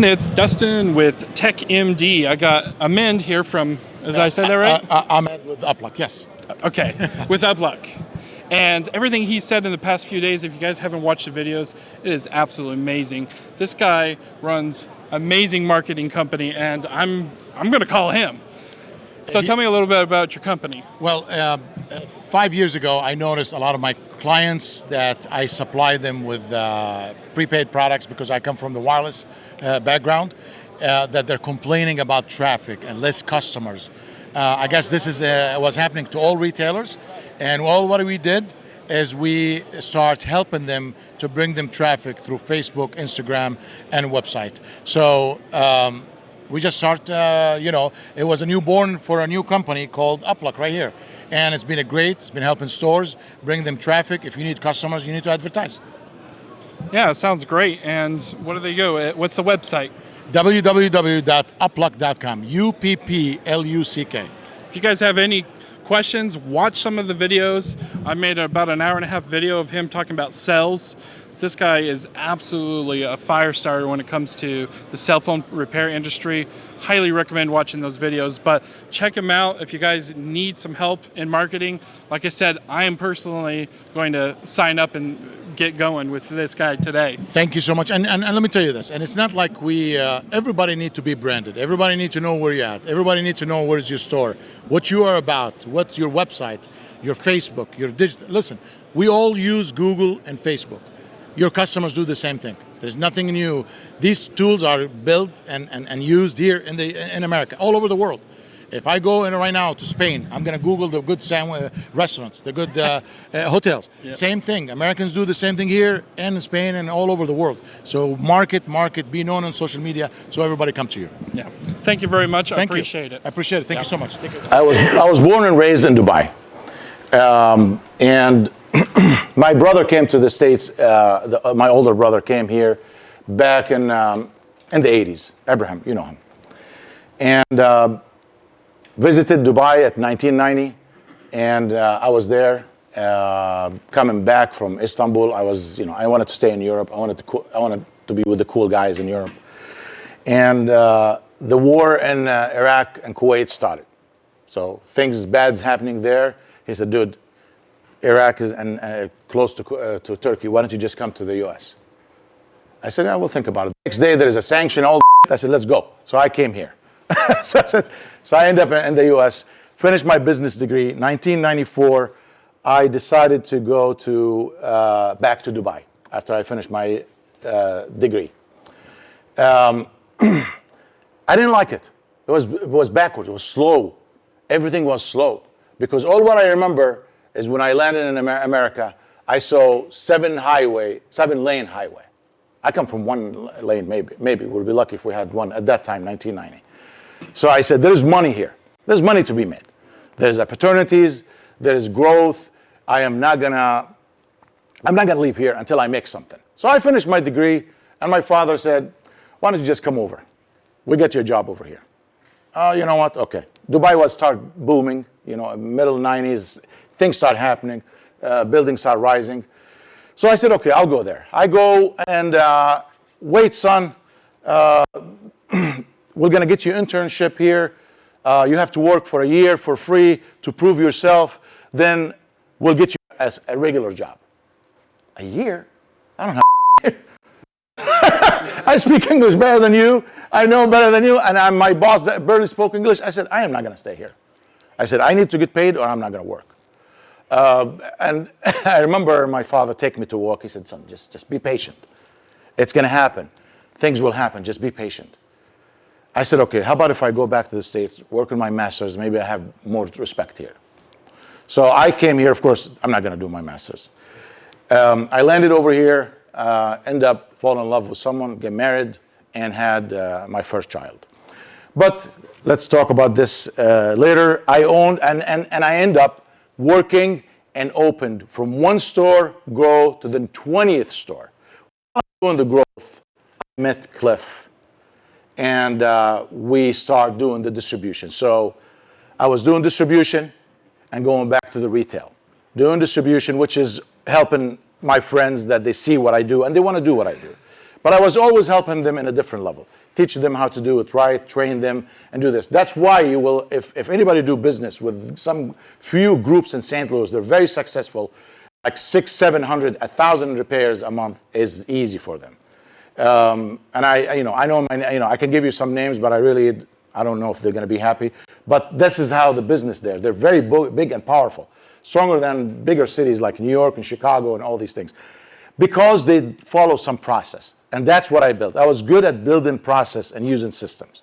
everyone, it's Dustin with Tech MD. I got Ahmed here from, as I said that right? Ahmed with Uppluck, yes. Okay, with Uppluck. And everything he said in the past few days, if you guys haven't watched the videos, it is absolutely amazing. This guy runs amazing marketing company, and I'm going to call him. So tell me a little bit about your company. Well, 5 years ago, I noticed a lot of my clients that I supply them with prepaid products because I come from the wireless background, that they're complaining about traffic and less customers. I guess this is what's happening to all retailers. And what we did is we start helping them to bring them traffic through Facebook, Instagram, and website. So we just start, it was a newborn for a new company called Uppluck right here. And it's been it's been helping stores, bring them traffic. If you need customers, you need to advertise. Yeah, it sounds great. And what do they go? What's the website? www.uppluck.com, UPPLUCK. If you guys have any questions, watch some of the videos. I made about an hour-and-a-half video of him talking about cells. This guy is absolutely a fire starter when it comes to the cell phone repair industry. Highly recommend watching those videos, but check him out if you guys need some help in marketing. Like I said, I am personally going to sign up and get going with this guy today. Thank you so much. And let me tell you this, and it's not like everybody needs to be branded. Everybody needs to know where you're at. Everybody needs to know where's your store, what you are about, what's your website, your Facebook, your digital. Listen, we all use Google and Facebook. Your customers do the same thing. There's nothing new. These tools are built and used here in America, all over the world. If I go in right now to Spain, I'm going to Google the good restaurants, the good hotels. Yep. Same thing. Americans do the same thing here and in Spain and all over the world. So market, be known on social media so everybody come to you. Yeah. Thank you very much. I appreciate it. I appreciate it. Thank you so much. I was born and raised in Dubai. And my brother came to the States, my older brother came here back in the 80s, Abraham, you know him. And visited Dubai at 1990, and I was there, coming back from Istanbul. I wanted to stay in Europe. I wanted to be with the cool guys in Europe. And the war in Iraq and Kuwait started. So things bad's happening there. He said, dude, Iraq is close to Turkey. Why don't you just come to the U.S.? I said, I will think about it. Next day, there is a sanction, all I said, let's go. So I came here. So I ended up in the U.S., finished my business degree. 1994, I decided to go back to Dubai after I finished my degree. I didn't like it. It was backwards. It was slow. Everything was slow. Because all what I remember is when I landed in America, I saw 7-lane highway. I come from one lane, maybe. We'd be lucky if we had one at that time, 1990. So I said, there's money here. There's money to be made. There's opportunities, there's growth. I'm not gonna leave here until I make something. So I finished my degree, and my father said, why don't you just come over? We'll get you a job over here. Oh, you know what? Okay. Dubai was start booming, middle 90s. Things start happening, buildings start rising. So I said, okay, I'll go there. I go and wait, son. We're going to get you internship here. You have to work for a year for free to prove yourself. Then we'll get you as a regular job. A year? I don't have I speak English better than you. I know better than you. And my boss that barely spoke English. I said, I am not going to stay here. I said, I need to get paid or I'm not going to work. And I remember my father taking me to work. He said, son, just be patient. It's going to happen. Things will happen. Just be patient. I said, okay, how about if I go back to the States, work on my master's, maybe I have more respect here. So I came here, of course, I'm not going to do my master's. I landed over here, ended up falling in love with someone, get married, and had my first child. But let's talk about this later. I owned, and I end up working and opened from one store, grow to the 20th store. While doing the growth, I met Cliff, and we start doing the distribution. So I was doing distribution and going back to the retail. Doing distribution, which is helping my friends that they see what I do and they want to do what I do. But I was always helping them in a different level, teach them how to do it right, train them, and do this. That's why you will, if anybody do business with some few groups in St. Louis, they're very successful, like 600, 700, 1,000 repairs a month is easy for them. And I know, I can give you some names, but I don't know if they're going to be happy. But this is how the business there. They're very big and powerful, stronger than bigger cities like New York and Chicago and all these things, because they follow some process. And that's what I built. I was good at building process and using systems.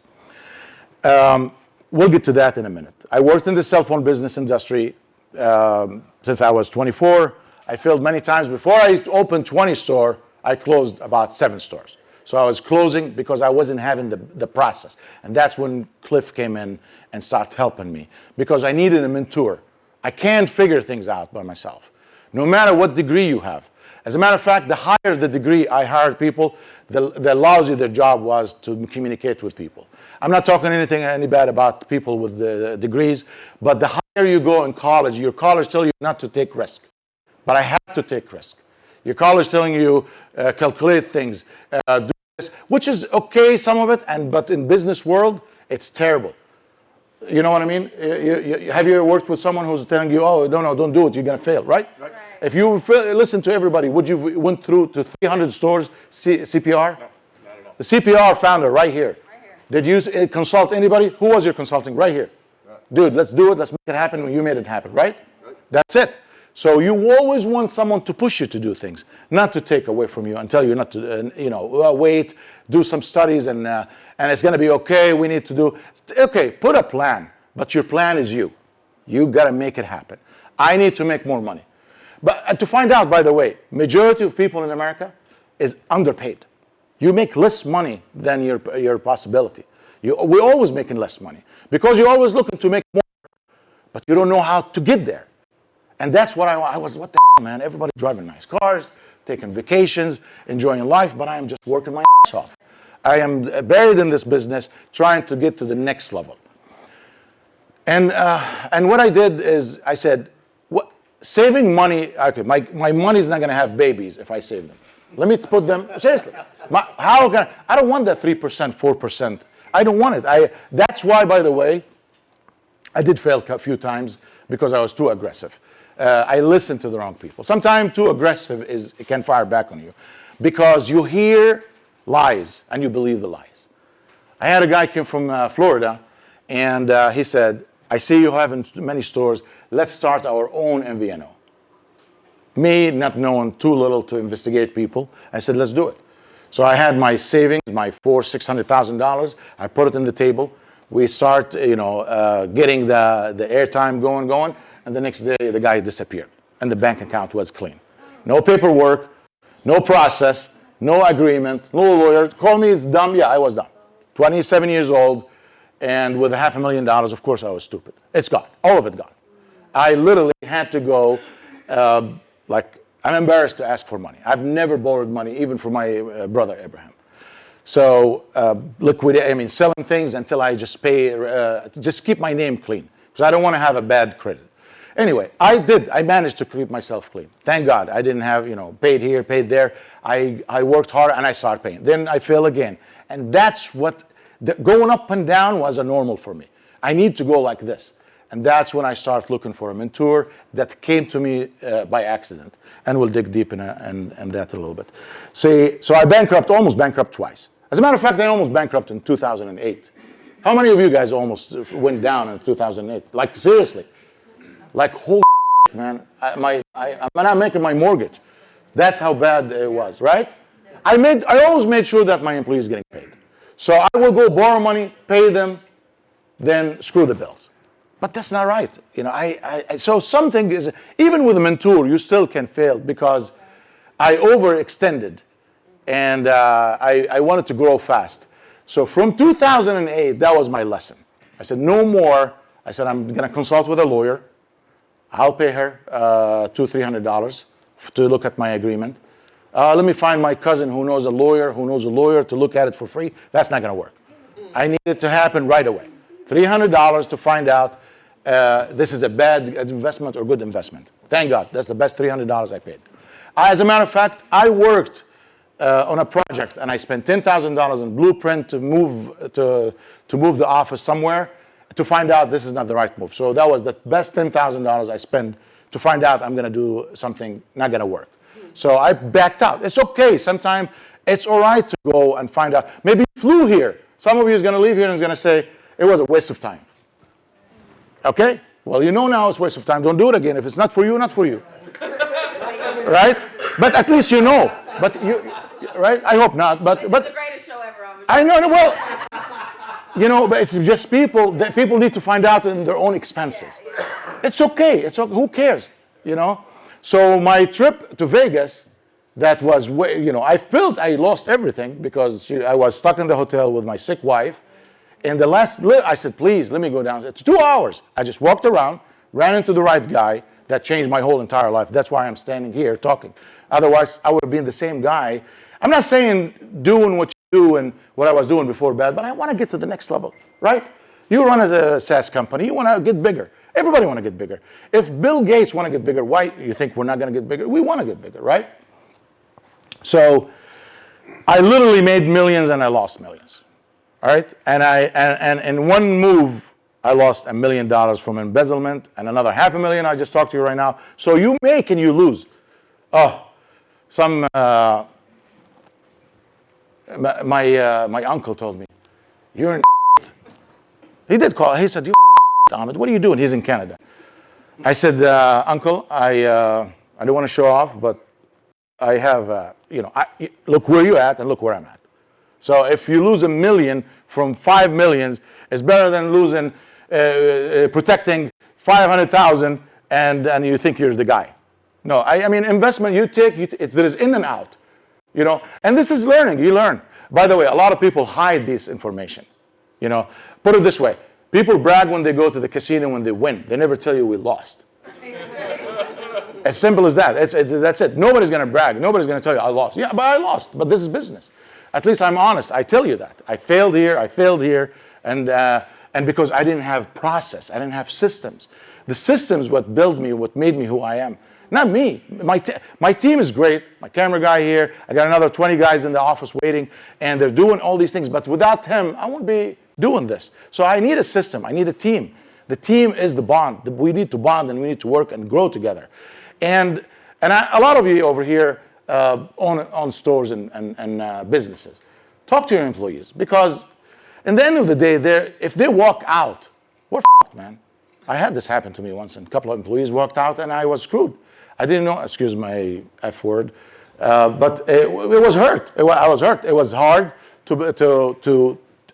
We'll get to that in a minute. I worked in the cell phone business industry since I was 24. I failed many times. Before I opened 20 stores, I closed about 7 stores. So I was closing because I wasn't having the process. And that's when Cliff came in and started helping me, because I needed a mentor. I can't figure things out by myself, no matter what degree you have. As a matter of fact, the higher the degree I hired people, the lousy their job was to communicate with people. I'm not talking any bad about people with the degrees, but the higher you go in college, your college tells you not to take risk. But I have to take risk. Your college telling you calculate things, do this, which is okay, some of it, but in business world, it's terrible. You know what I mean? Have you ever worked with someone who's telling you, oh, no, don't do it, you're going to fail, right? Right. If you listen to everybody, would you went through to 300 stores CPR? No, not at all. The CPR founder right here. Did you consult anybody? Who was your consulting? Right here. Right. Dude, let's do it. Let's make it happen when you made it happen, right? That's it. So you always want someone to push you to do things, not to take away from you and tell you not to, wait, do some studies and it's going to be okay. We need to do, okay, put a plan, but your plan is you. You got to make it happen. I need to make more money. But to find out, by the way, majority of people in America is underpaid. You make less money than your possibility. We're always making less money because you're always looking to make more, but you don't know how to get there. And that's what I was, what the hell, man? Everybody driving nice cars, taking vacations, enjoying life, but I am just working my ass off. I am buried in this business, trying to get to the next level. And what I did is I said, saving money, okay, my money's not going to have babies if I save them. Let me put them, seriously, I don't want that 3%, 4%. I don't want it. That's why, by the way, I did fail a few times because I was too aggressive. I listened to the wrong people. Sometimes too aggressive it can fire back on you because you hear lies and you believe the lies. I had a guy came from Florida and he said, I see you having many stores. Let's start our own MVNO. Me, not knowing too little to investigate people, I said, let's do it. So I had my savings, my $600,000. I put it in the table. We start, getting the airtime going, and the next day the guy disappeared, and the bank account was clean. No paperwork, no process, no agreement, no lawyer. Call me, it's dumb. Yeah, I was dumb. 27 years old, and with $500,000, of course I was stupid. It's gone, all of it gone. I literally had to go, I'm embarrassed to ask for money. I've never borrowed money, even from my brother Abraham. So selling things until I just pay, just keep my name clean, because I don't want to have a bad credit. Anyway, I managed to keep myself clean. Thank God. I didn't have, paid here, paid there. I worked hard and I started paying. Then I fail again. And that's what, going up and down was a normal for me. I need to go like this. And that's when I started looking for a mentor that came to me by accident. And we'll dig deep in that a little bit. So I almost bankrupt twice. As a matter of fact, I almost bankrupt in 2008. How many of you guys almost went down in 2008? Like, seriously. Like, holy man, I'm not making my mortgage. That's how bad it was, right? I always made sure that my employees getting paid. So I will go borrow money, pay them, then screw the bills. But that's not right. So something is, even with a mentor, you still can fail because I overextended and I wanted to grow fast. So from 2008, that was my lesson. I said, no more. I said, I'm going to consult with a lawyer. I'll pay her $200, $300 to look at my agreement. Let me find my cousin who knows a lawyer to look at it for free. That's not going to work. I need it to happen right away. $300 to find out this is a bad investment or good investment. Thank God. That's the best $300 I paid. As a matter of fact, I worked on a project and I spent $10,000 in blueprint to move the office somewhere, to find out this is not the right move. So that was the best $10,000 I spent to find out I'm going to do something not going to work. So I backed out. It's okay. Sometimes it's all right to go and find out. Maybe you flew here. Some of you is going to leave here and is going to say, it was a waste of time. Okay? Well, you know now it's a waste of time. Don't do it again. If it's not for you, not for you. Right? But at least you know. But you, right? I hope not. But It's the greatest show ever. I know. Well, you know, but it's just people. That people need to find out in their own expenses. It's okay. It's okay. Who cares? You know. So my trip to Vegas, that was, you know, I felt I lost everything because I was stuck in the hotel with my sick wife. And the last, I said, please, let me go down. It's 2 hours. I just walked around, ran into the right guy. That changed my whole entire life. That's why I'm standing here talking. Otherwise, I would have been the same guy. I'm not saying doing what you do and what I was doing before bad, but I want to get to the next level, right? You run as a SaaS company. You want to get bigger. Everybody want to get bigger. If Bill Gates want to get bigger, why you think we're not going to get bigger? We want to get bigger, right? So I literally made millions and I lost millions, all right? And in one move, I lost $1 million from embezzlement and another $500,000 I just talked to you right now. So you make and you lose. Oh, my uncle told me, you're an He did call. He said, you Ahmed, what are you doing? He's in Canada. I said, Uncle, I don't want to show off, but I have, you know, look where you're at and look where I'm at. So if you lose $1 million from 5 millions, it's better than losing, protecting 500,000 and you think you're the guy. No, I mean, investment you take, there is in and out, you know, and this is learning, you learn. By the way, a lot of people hide this information, you know. Put it this way, people brag when they go to the casino when they win. They never tell you we lost. As simple as that. That's it. Nobody's going to brag. Nobody's going to tell you I lost. Yeah, but I lost. But this is business. At least I'm honest. I tell you that. I failed here, and because I didn't have process. I didn't have systems. The systems what built me, what made me who I am. Not me. My team is great. My camera guy here. I got another 20 guys in the office waiting, and they're doing all these things. But without him, I wouldn't be doing this. So I need a system. I need a team. The team is the bond. We need to bond, and we need to work and grow together. And a lot of you over here own stores and businesses. Talk to your employees, because in the end of the day, if they walk out, we're f***ed, man. I had this happen to me once, and a couple of employees walked out, and I was screwed. I didn't know, excuse my F word, but it was hurt. I was hurt. It was hard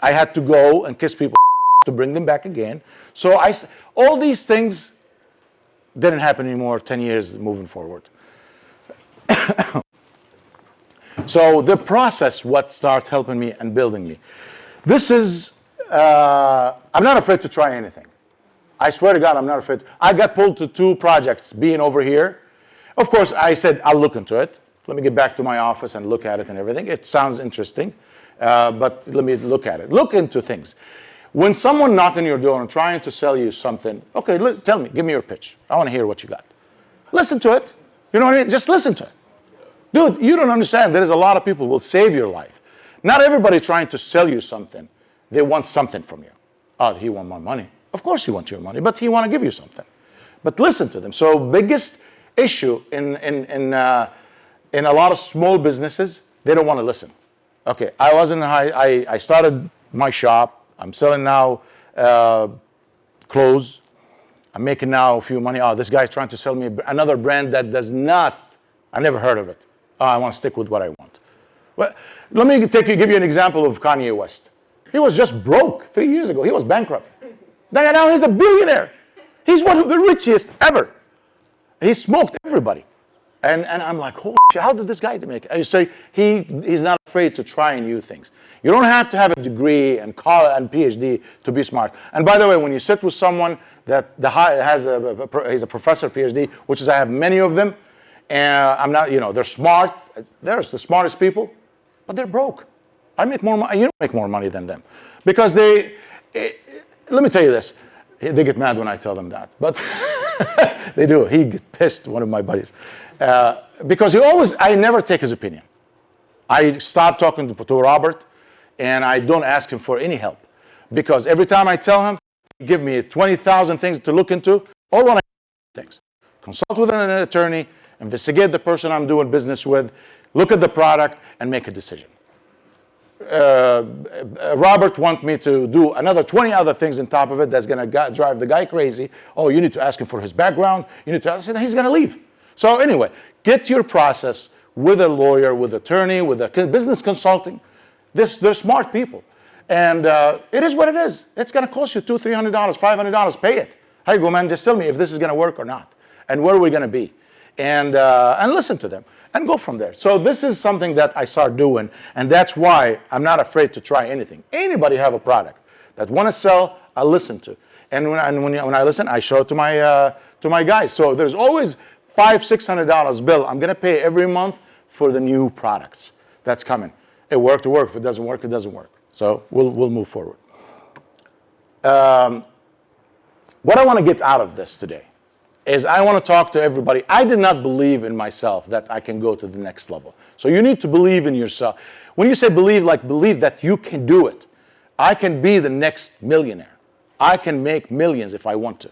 I had to go and kiss people to bring them back again. So all these things didn't happen anymore 10 years moving forward. So the process, what started helping me and building me. This is, I'm not afraid to try anything. I swear to God, I'm not afraid. I got pulled to 2 projects being over here. Of course, I said, I'll look into it. Let me get back to my office and look at it and everything. It sounds interesting, but let me look at it. Look into things. When someone knocks on your door and trying to sell you something, okay, tell me, give me your pitch. I want to hear what you got. Listen to it. You know what I mean? Just listen to it. Dude, you don't understand. There is a lot of people who will save your life. Not everybody trying to sell you something. They want something from you. Oh, he want my money. Of course he wants your money, but he want to give you something. But listen to them. So biggest issue in a lot of small businesses, they don't want to listen. Okay, I started my shop. I'm selling now clothes. I'm making now a few money. Oh, this guy's trying to sell me another brand that does not, I never heard of it. Oh, I want to stick with what I want. Well, let me give you an example of Kanye West. He was just broke 3 years ago. He was bankrupt. Now he's a billionaire. He's one of the richest ever. He smoked everybody. And I'm like, holy shit, how did this guy make it? And you say, he's not afraid to try new things. You don't have to have a degree and PhD to be smart. And by the way, when you sit with someone that he's a professor, PhD, which is I have many of them, and I'm not, they're smart. They're the smartest people, but they're broke. I make more money. You don't make more money than them, because let me tell you this. They get mad when I tell them that, but they do. He gets pissed, one of my buddies, because I never take his opinion. I stopped talking to Robert, and I don't ask him for any help. Because every time I tell him, give me 20,000 things to look into, all one things. Consult with an attorney, investigate the person I'm doing business with, look at the product, and make a decision. Robert wants me to do another 20 other things on top of it that's going to drive the guy crazy. Oh, you need to ask him for his background. You need to ask him, he's going to leave. So anyway, get your process with a lawyer, with an attorney, with a business consulting. They're smart people. And it is what it is. It's going to cost you $200, $300, $500. Pay it. How you go, man? Just tell me if this is going to work or not, and where are we going to be, and listen to them, and go from there. So this is something that I start doing, and that's why I'm not afraid to try anything. Anybody have a product that want to sell, I listen to, and when I listen, I show it to my guys. So there's always $500-$600 bill I'm going to pay every month for the new products that's coming. It worked, it worked. If it doesn't work, it doesn't work. So we'll move forward. What I want to get out of this today is I want to talk to everybody. I did not believe in myself that I can go to the next level. So you need to believe in yourself. When you say believe, like believe that you can do it. I can be the next millionaire. I can make millions if I want to.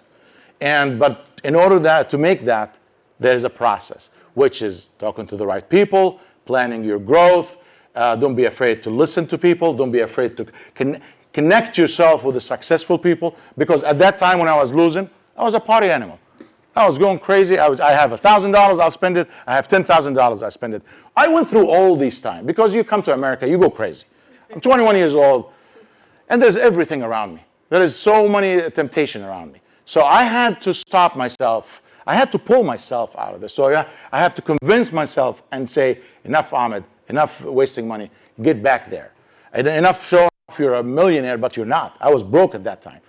But in order to make that, there's a process, which is talking to the right people, planning your growth. Don't be afraid to listen to people. Don't be afraid to connect yourself with the successful people. Because at that time when I was losing, I was a party animal. I was going crazy. I have $1,000, I'll spend it. I have $10,000, I spend it. I went through all these time. Because you come to America, you go crazy. I'm 21 years old, and there's everything around me. There is so many temptation around me. So I had to stop myself. I had to pull myself out of this. So I have to convince myself and say, enough, Ahmed. Enough wasting money. Get back there. Enough showing off you're a millionaire, but you're not. I was broke at that time.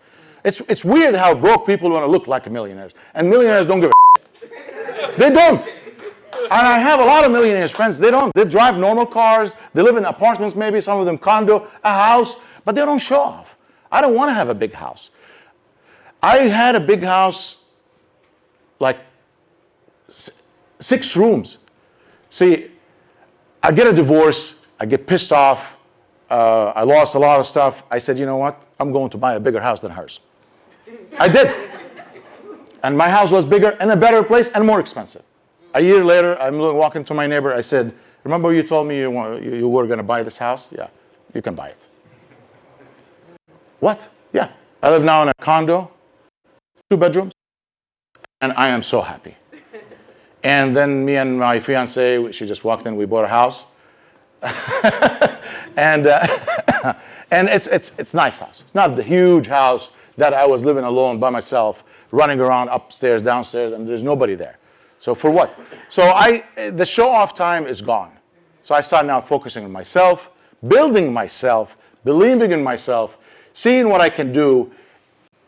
It's weird how broke people want to look like millionaires. And millionaires don't give a shit. They don't. And I have a lot of millionaires friends. They don't. They drive normal cars. They live in apartments, maybe some of them condo, a house, but they don't show off. I don't want to have a big house. I had a big house, like 6 rooms. See, I get a divorce, I get pissed off, I lost a lot of stuff. I said, you know what? I'm going to buy a bigger house than hers. I did. And my house was bigger and a better place and more expensive. A year later, I'm walking to my neighbor. I said, remember you told me you were going to buy this house? Yeah, you can buy it. What? Yeah. I live now in a condo, 2 bedrooms, and I am so happy. And then me and my fiance, she just walked in, we bought a house. and it's a nice house. It's not the huge house that I was living alone by myself, running around upstairs, downstairs, and there's nobody there. So for what? So the show-off time is gone. So I start now focusing on myself, building myself, believing in myself, seeing what I can do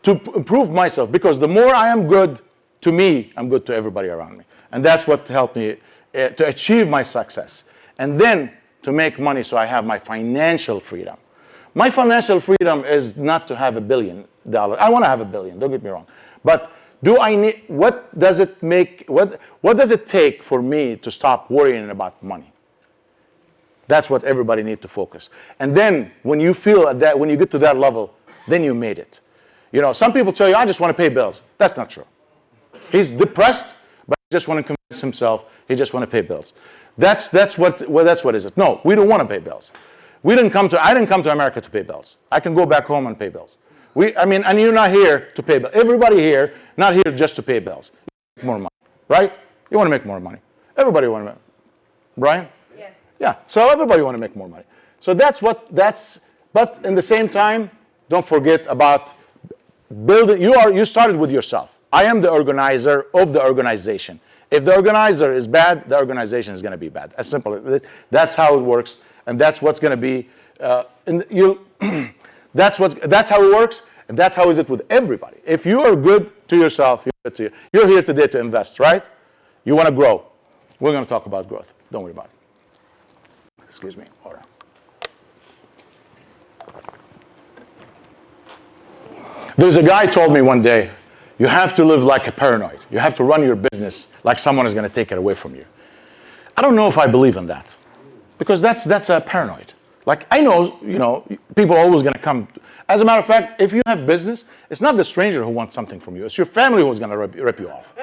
to improve myself. Because the more I am good to me, I'm good to everybody around me. And that's what helped me to achieve my success. And then to make money so I have my financial freedom. My financial freedom is not to have $1 billion. I want to have $1 billion, don't get me wrong. But what does it take for me to stop worrying about money? That's what everybody needs to focus. And then when you feel that, when you get to that level, then you made it. You know, some people tell you, I just want to pay bills. That's not true. He's depressed, but he just want to convince himself he just want to pay bills. That's what is it. No, we don't want to pay bills. I didn't come to America to pay bills. I can go back home and pay bills. And you're not here to pay bills. Everybody here, not here just to pay bills. You make more money, right? You want to make more money. Everybody want to make. Brian? Yes. Yeah. So everybody want to make more money. So but in the same time, don't forget about building. You started with yourself. I am the organizer of the organization. If the organizer is bad, the organization is going to be bad. As simple as that. That's how it works, and that's what's going to be. That's how it works, and that's how is it with everybody. If you are good to yourself, you're here today to invest, right? You want to grow. We're going to talk about growth. Don't worry about it. Excuse me. Water. There's a guy told me one day, you have to live like a paranoid. You have to run your business like someone is going to take it away from you. I don't know if I believe in that. Because that's a paranoid. Like, I know, people are always going to come. As a matter of fact, if you have business, it's not the stranger who wants something from you. It's your family who's going to rip you off.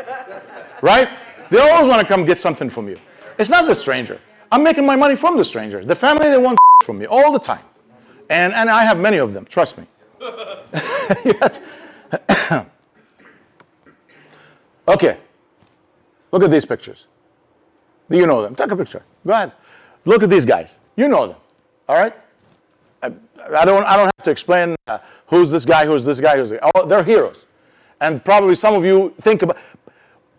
Right? They always want to come get something from you. It's not the stranger. I'm making my money from the stranger. The family, they want from me all the time. And I have many of them, trust me. Okay. Look at these pictures. Do you know them? Take a picture. Go ahead. Look at these guys. You know them. All right? I don't have to explain who's this guy, who's this guy, who's this guy. Oh, they're heroes. And probably some of you think about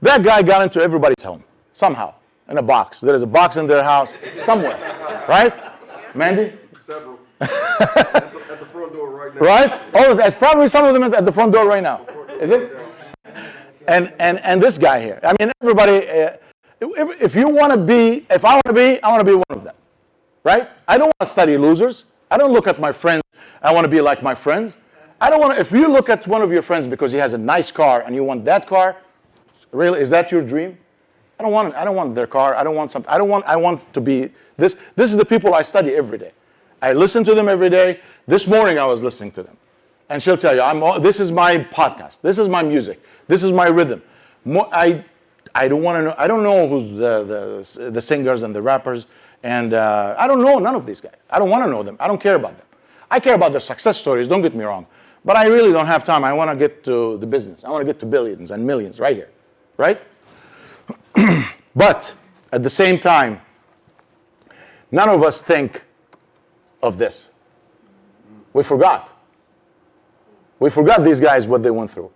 that guy got into everybody's home somehow in a box. There is a box in their house somewhere. Right? Mandy? Several. at the front door right now. Right? Oh, there's probably some of them at the front door right now. Is it? And this guy here. I mean, everybody, if you want to be, if I want to be, I want to be one of them. Right? I don't want to study losers. I don't look at my friends, I want to be like my friends. I don't want to, if you look at one of your friends because he has a nice car and you want that car, really, is that your dream? I don't want their car. I don't want something. I want to be this. This is the people I study every day. I listen to them every day. This morning I was listening to them. And she'll tell you, this is my podcast. This is my music. This is my rhythm. I don't want to know. I don't know who's the singers and the rappers. And I don't know none of these guys. I don't want to know them. I don't care about them. I care about their success stories, don't get me wrong. But I really don't have time. I want to get to the business. I want to get to billions and millions right here. Right? But at the same time, none of us think of this. We forgot. We forgot these guys, what they went through.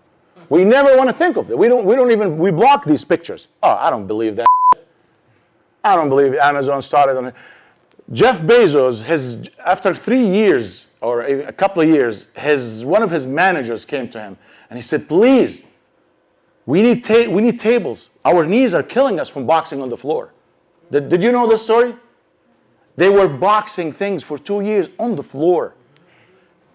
We never want to think of it. We block these pictures. Oh, I don't believe that. I don't believe Amazon started on it. Jeff Bezos, after 3 years or a couple of years, one of his managers came to him and he said, please, we need tables. Our knees are killing us from boxing on the floor. Did you know this story? They were boxing things for 2 years on the floor.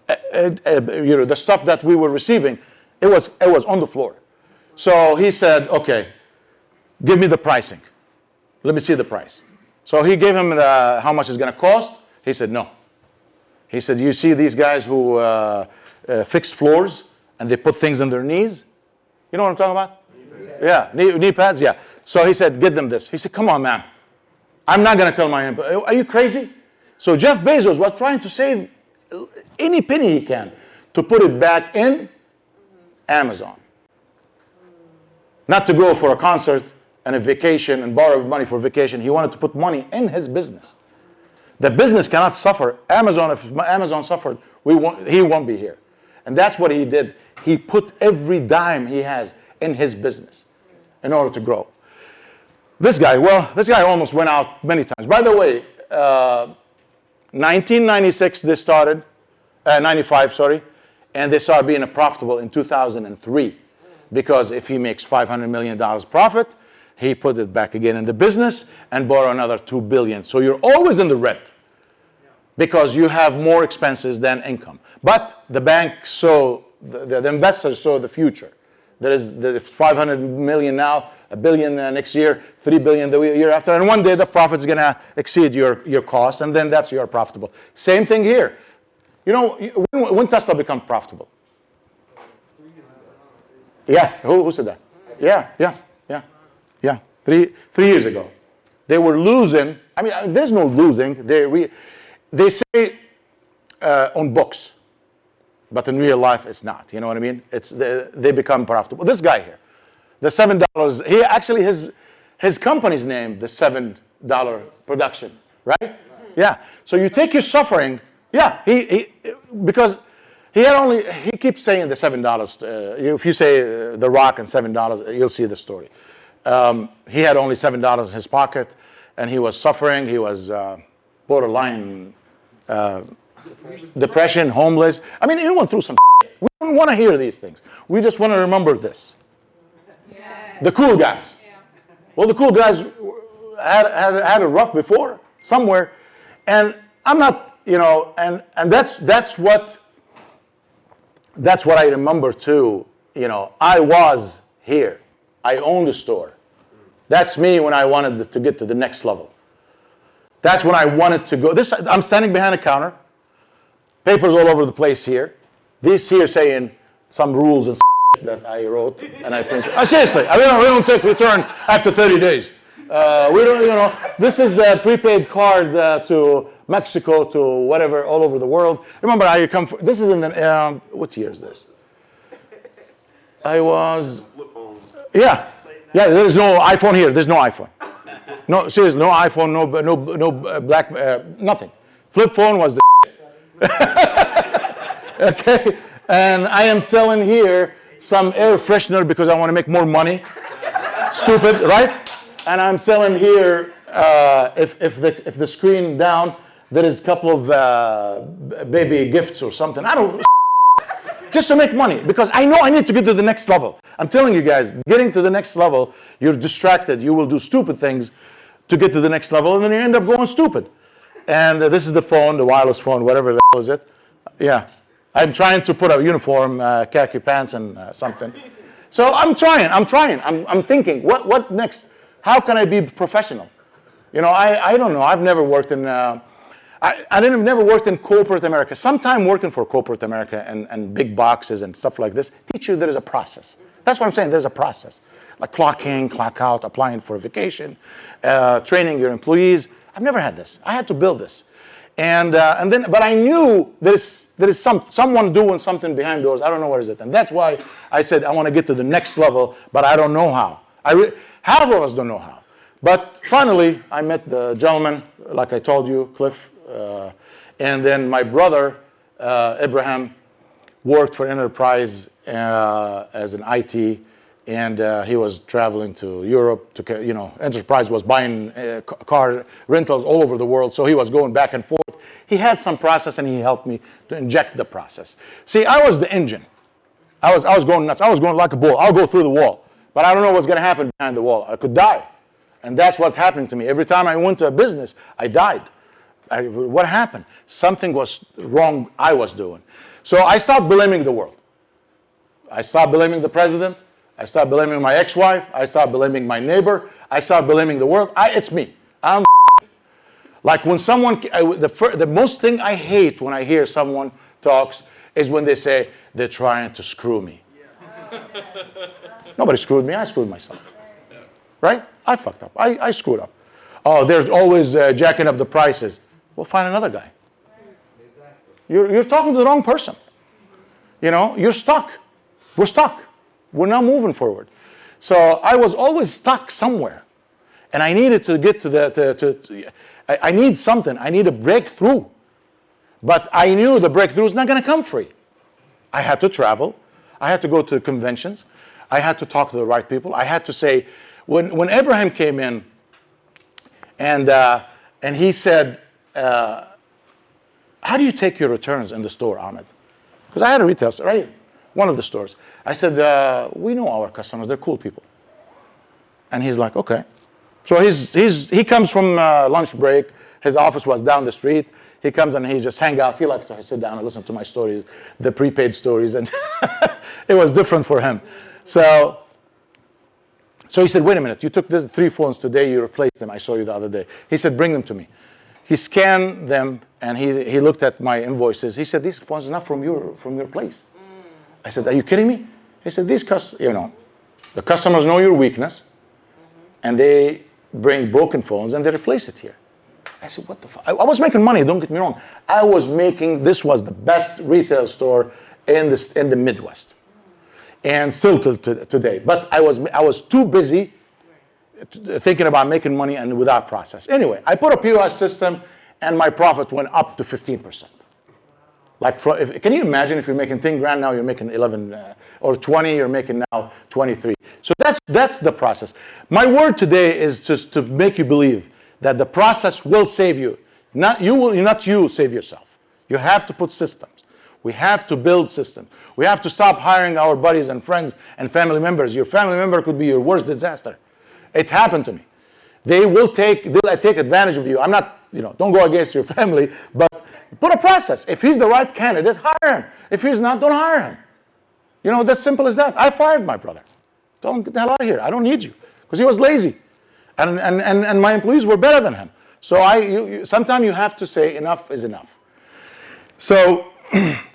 The stuff that we were receiving, it was on the floor. So he said, okay, give me the pricing. Let me see the price. So he gave him how much it's going to cost. He said, no. He said, you see these guys who fix floors and they put things on their knees? You know what I'm talking about? Yeah, knee pads, yeah. So he said, get them this. He said, come on, man. I'm not going to tell my employee. Are you crazy? So Jeff Bezos was trying to save any penny he can to put it back in Amazon. Not to go for a concert and a vacation and borrow money for vacation. He wanted to put money in his business. The business cannot suffer. Amazon, if Amazon suffered, he won't be here. And that's what he did. He put every dime he has in his business in order to grow. This guy almost went out many times. By the way, 1996 they started, 95, sorry, and they started being profitable in 2003. Because if he makes $500 million profit, he put it back again in the business and borrow another $2 billion. So you're always in the red because you have more expenses than income. But the bank the investors saw the future. There is the 500 million now, $1 billion next year, $3 billion the year after, and one day the profit is going to exceed your cost, and then that's your profitable. Same thing here. You know, when Tesla become profitable? Yes. Who said that? Yeah. Yes. Yeah. 3 years ago, they were losing. I mean, there's no losing. They say on books, but in real life, it's not. You know what I mean? They become profitable. This guy here, the $7. He actually his company's name, the $7 production, right? Yeah. So you take your suffering. Yeah. Because he keeps saying the $7. If you say The Rock and $7, you'll see the story. He had only $7 in his pocket, and he was suffering. He was borderline depression, homeless. I mean, he went through some. We don't want to hear these things. We just want to remember this. Yeah. The cool guys. Yeah. Well, the cool guys had it rough before somewhere, and I'm not, and that's what I remember too. I was here. I owned a store. That's me when I wanted to get to the next level. That's when I wanted to go. I'm standing behind a counter, papers all over the place here. This here saying some rules and that I wrote and I printed. Seriously, we don't take return after 30 days. We don't, this is the prepaid card to Mexico, to whatever, all over the world. Remember, I come from, this is in the, what year is this? I was, yeah, there's no iPhone here. There's no iPhone. No, seriously, no iPhone, no black, nothing. Flip phone was the okay, and I am selling here some air freshener because I want to make more money. Stupid, right? And I'm selling here, if the screen down, there is a couple of baby gifts or something. I don't, just to make money, because I know I need to get to the next level. I'm telling you guys, getting to the next level, you're distracted. You will do stupid things to get to the next level, and then you end up going stupid. And this is the phone, the wireless phone, whatever the hell is it. Yeah, I'm trying to put a uniform, khaki pants and something. So I'm trying. I'm thinking, what next? How can I be professional? I don't know. I've never worked in, never worked in corporate America. Sometime working for corporate America and big boxes and stuff like this, teach you there is a process. That's what I'm saying, there's a process. Like clock in, clock out, applying for a vacation, training your employees. I've never had this. I had to build this. But I knew there is someone doing something behind doors. I don't know what is it. And that's why I said I want to get to the next level, but I don't know how. Half of us don't know how. But finally, I met the gentleman, like I told you, Cliff. And then my brother, Abraham, worked for Enterprise as an IT. And he was traveling to Europe. Enterprise was buying car rentals all over the world, so he was going back and forth. He had some process, and he helped me to inject the process. See, I was the engine. I was going nuts. I was going like a bull. I'll go through the wall, but I don't know what's going to happen behind the wall. I could die, and that's what's happening to me. Every time I went to a business, I died. What happened? Something was wrong I was doing. So I stopped blaming the world. I stopped blaming the president. I stopped blaming my ex-wife. I stopped blaming my neighbor. I stopped blaming the world. It's me. I'm like when someone, the most thing I hate when I hear someone talks is when they say, they're trying to screw me. Nobody screwed me. I screwed myself. Right? I fucked up. I screwed up. Oh, there's always jacking up the prices. Well, find another guy. You're talking to the wrong person. You're stuck. We're stuck. We're not moving forward. So I was always stuck somewhere. And I needed to get to I need something. I need a breakthrough. But I knew the breakthrough is not going to come free. I had to travel. I had to go to conventions. I had to talk to the right people. I had to say, when Abraham came in and he said, how do you take your returns in the store, Ahmed? Because I had a retail store, right? One of the stores. I said, we know our customers, they're cool people. And he's like, okay. So he comes from lunch break, his office was down the street. He comes and he just hang out. He likes to sit down and listen to my stories, the prepaid stories, and it was different for him. So he said, wait a minute, you took these 3 phones today, you replaced them, I saw you the other day. He said, bring them to me. He scanned them and he looked at my invoices. He said, these phones are not from your place. I said, are you kidding me? He said, the customers know your weakness, and they bring broken phones and they replace it here. I said, what the fuck? I was making money, don't get me wrong. This was the best retail store in the Midwest, and still till today. But I was too busy thinking about making money and without process. Anyway, I put a POS system, and my profit went up to 15%. Can you imagine if you're making 10 grand now, you're making 11 or 20, you're making now 23. So that's the process. My word today is just to make you believe that the process will save you. Not you save yourself. You have to put systems. We have to build systems. We have to stop hiring our buddies and friends and family members. Your family member could be your worst disaster. It happened to me. They'll take advantage of you. I'm not, don't go against your family, but put a process. If he's the right candidate, hire him. If he's not, don't hire him. That's simple as that. I fired my brother. Don't get the hell out of here. I don't need you. Because he was lazy. And my employees were better than him. So sometimes you have to say enough is enough. So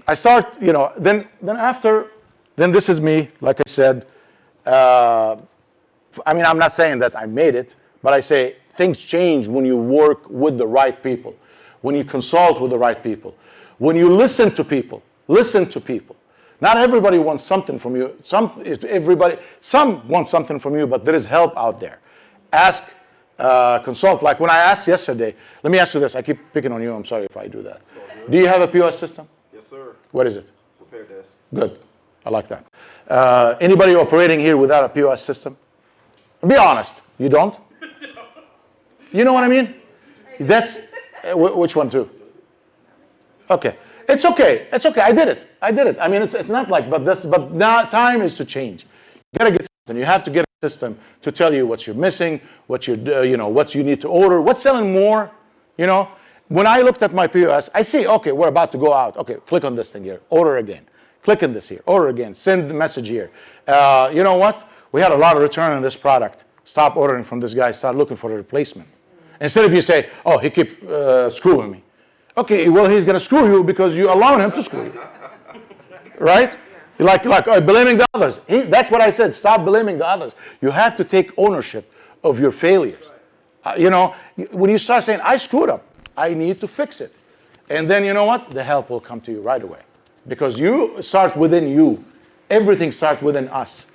I start, then this is me, like I said. I'm not saying that I made it, but I say things change when you work with the right people, when you consult with the right people, when you listen to people. Listen to people. Not everybody wants something from you. Some want something from you, but there is help out there. Ask, consult. Like when I asked yesterday, let me ask you this. I keep picking on you. I'm sorry if I do that. Do you have a POS system? Yes, sir. What is it? Repair desk. Good. I like that. Anybody operating here without a POS system? Be honest. You don't? You know what I mean? That's which one too? Okay. It's okay. It's okay. I did it. I mean, it's not like, but now time is to change. You gotta get something. You have to get a system to tell you what you're missing, what you need to order, what's selling more. When I looked at my POS, I see, okay, we're about to go out. Okay, click on this thing here, order again. Click on this here, order again, send the message here. You know what? We had a lot of return on this product. Stop ordering from this guy. Start looking for a replacement. Instead of you say, oh, he keeps screwing me. Okay, well, he's going to screw you because you allow him to screw you. Right? Like blaming the others. That's what I said. Stop blaming the others. You have to take ownership of your failures. When you start saying, I screwed up, I need to fix it. And then you know what? The help will come to you right away. Because you start within you. Everything starts within us.